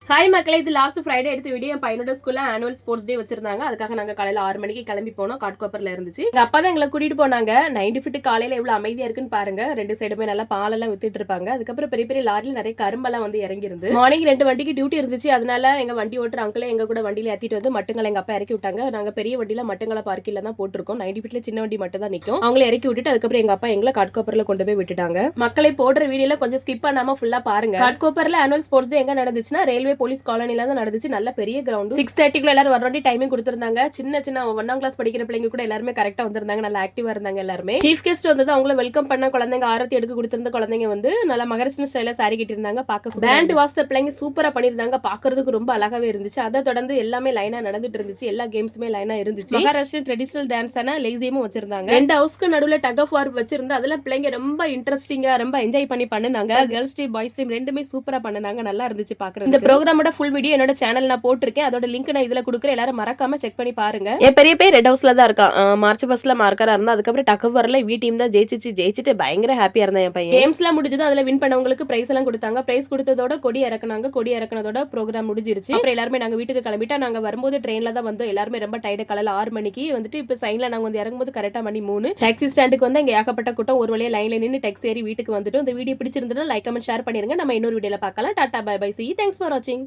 Hi மக்களே, இது last Friday எடுத்த வீடியோ. என் பையனோட ஸ்கூல்ல ஆனுவல் ஸ்போர்ட்ஸ் டே வச்சிருந்தாங்க. அதுக்காக நாங்க காலையில 6 மணிக்கு கிளம்பி போனோம். காட்கோப்பர்ல இருந்துச்சு. எங்க அப்பா தான் எங்களை கூட்டிட்டு போனாங்க. 90 ஃபிட் காலையில எவ்வளவு அமைதியா இருக்குன்னு பாருங்க. ரெண்டு சைடுமே நல்லா பாலெல்லாம் வித்துட்டு இருப்பாங்க. அதுக்கப்புறம் பெரிய பெரிய லாரியில நிறைய கரும்பெல்லாம் வந்து இறங்கி இருந்து மார்னிங் 2 வண்டிக்கு டியூட்டி இருந்துச்சு. அதனால எங்க வண்டி ஓட்டுற அங்கிளே எங்க கூட வண்டியில ஏத்திட்டு வந்து மட்டுங்களை எங்க அப்பா இறக்கி விட்டாங்க. நாங்க பெரிய வண்டியில மட்டுங்களை பார்க்கில தான் போட்டிருக்கோம். 90 ஃபிட்ல சின்ன வண்டி மட்டும் தான் நிற்கும். அவங்கள இறக்கி விட்டுட்டு அதுக்கப்புறம் எங்க அப்பா எங்களை காட்கோப்பர்ல கொண்டு போய் விட்டுட்டாங்க. மக்களை போடுற வீடியோல கொஞ்சம் ஸ்கிப் பண்ணாம ஃபுல்லா பாருங்க. காட்கோப்பர்ல ஆனுவல் ஸ்போர்ட்ஸ் டே எங்க நடந்துச்சுன்னா ரயில்வே போலீஸ் காலனில நடந்துச்சு. நல்ல பெரிய கிரவுண்ட். 6:30 எல்லாரும் வர வேண்டிய டைமிங் கொடுத்திருந்தாங்க. சின்ன 1ஆம் கிளாஸ் படிக்கிற பிள்ளைங்க கூட எல்லாருமே கரெக்டா வந்திருந்தாங்க. நல்லா ஆக்டிவா இருந்தாங்க எல்லாருமே. சீஃப் கெஸ்ட் வந்து அவங்கள வெல்கம் பண்ண குழந்தைங்க, ஆரத்தி எடுக்க கொடுத்திருந்த குழந்தைங்க வந்து நல்லா மகரஷ்ண ஸ்டைல சாரி கட்டியிருந்தாங்க. பார்க்க பேண்ட் வாசித்த பிள்ளைங்க சூப்பரா பண்ணிருந்தாங்க. பாக்குறதுக்கு ரொம்ப அழகாவே இருந்துச்சு. அதை தொடர்ந்து எல்லாமே லைனா நடந்துட்டு இருந்துச்சு. எல்லா கேம்ஸுமே லைனா இருந்துச்சு. மகாராஷ்டிரன் ட்ரெடிஷனல் டான்ஸான லேசியமும் வச்சிருந்தாங்க. 2 ஹவுஸ்க்கு நடுவுல டக் ஆஃப் வார் வச்சிருந்தா அதெல்லாம் பிள்ளைங்க ரொம்ப இன்ட்ரெஸ்டிங்கா ரொம்ப என்ஜாய் பண்ணி பண்ணுனாங்க. கேர்ள்ஸ் டீம் பாய்ஸ் டீம் ரெண்டுமே சூப்பரா பண்ணுனாங்க. நல்லா இருந்துச்சு பாக்குறது. இந்த ப்ரோகிராமோட ஃபுல் வீடியோ என்னோட சேனல் நான் போட்டிருக்கேன். அதோட லிங்க் நான் இதுல கொடுக்குறேன். எல்லாரும் மறக்காம செக் பண்ணி பாருங்க. என் பெரிய பையன் ரெட் ஹவுஸ்ல தான் இருக்கான். மார்ச் ஃபர்ஸ்ட்ல மார்க்கரா இருந்தா. அதுக்கப்புறம் டக் வரல வி டீம் தான் ஜெயிச்சிட்டு பயங்கர ஹாப்பியா இருந்தா என் பையன். கேம்ஸ்லாம் முடிஞ்சது. அதுல வின் பண்ணவங்களுக்கு பிரைஸ் எல்லாம் கொடுத்தாங்க. பிரைஸ் கொடுத்ததோட கொடி இறக்குனாங்க. கொடி இறக்குனதோட ப்ரோகிராம் முடிஞ்சிருச்சு. அப்புறம் எல்லாருமே நாங்க வீட்டுக்கு கிளம்பிட்டா. நாங்க வரும்போது ட்ரெயின்ல தான் வந்தோம். எல்லாருமே ரொம்ப டயர்ட். காலையில 6 மணிக்கு வந்துட்டு இப்ப சைன்ல நாங்க வந்து இறங்கும்போது கரெக்டா மணி 3. டாக்ஸி ஸ்டாண்டுக்கு வந்து இங்க ஏகப்பட்ட கூட்டம். ஒரு வழியா லைன்ல நின்று டாக்ஸி ஏறி வீட்டுக்கு வந்துட்டு இந்த வீடியோ பிடிச்சிருந்தா லைக் கமெண்ட் ஷேர் பண்ணிருங்க. நம்ம இன்னொரு வீடியோல பார்க்கலாம். டாடா bye bye. See you. Thanks for watching.